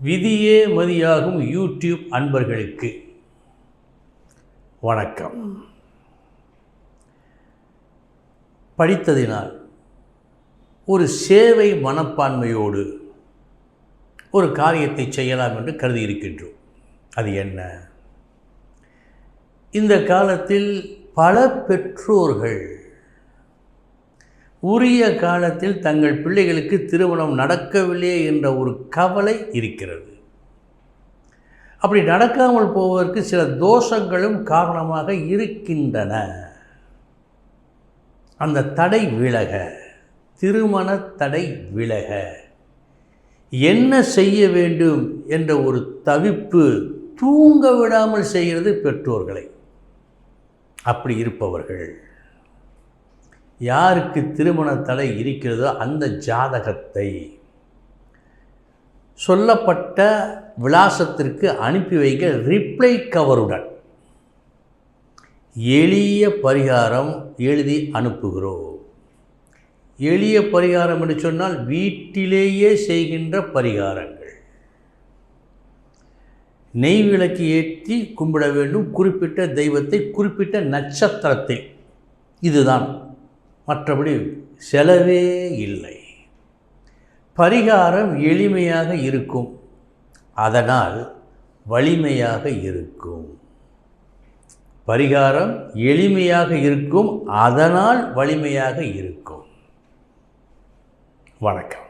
விதியே மதியாகும் யூடியூப் அன்பர்களுக்கு வணக்கம். படித்ததினால் ஒரு சேவை மனப்பான்மையோடு ஒரு காரியத்தை செய்யலாம் என்று கருதி இருக்கின்றோம். அது என்ன? இந்த காலத்தில் பல பெற்றோர்கள் உரிய காலத்தில் தங்கள் பிள்ளைகளுக்கு திருமணம் நடக்கவில்லை என்ற ஒரு கவலை இருக்கிறது. அப்படி நடக்காமல் போவதற்கு சில தோஷங்களும் காரணமாக இருக்கின்றன. அந்த தடை விலக, திருமண தடை விலக என்ன செய்ய வேண்டும் என்ற ஒரு தவிப்பு தூங்க விடாமல் செய்கிறது பெற்றோர்களை. அப்படி இருப்பவர்கள், யாருக்கு திருமண தடை இருக்கிறதோ அந்த ஜாதகத்தை சொல்லப்பட்ட விலாசத்திற்கு அனுப்பி வைக்க ரிப்ளை கவருடன் எளிய பரிகாரம் எழுதி அனுப்புகிறோம். எளிய பரிகாரம் என்று சொன்னால் வீட்டிலேயே செய்கின்ற பரிகாரங்கள். நெய் விளக்கு ஏற்றி கும்பிட வேண்டும், குறிப்பிட்ட தெய்வத்தை, குறிப்பிட்ட நட்சத்திரத்தில். இதுதான், மற்றபடி செலவே இல்லை. பரிகாரம் எளிமையாக இருக்கும், அதனால் வலிமையாக இருக்கும். பரிகாரம் எளிமையாக இருக்கும், அதனால் வலிமையாக இருக்கும். வணக்கம்.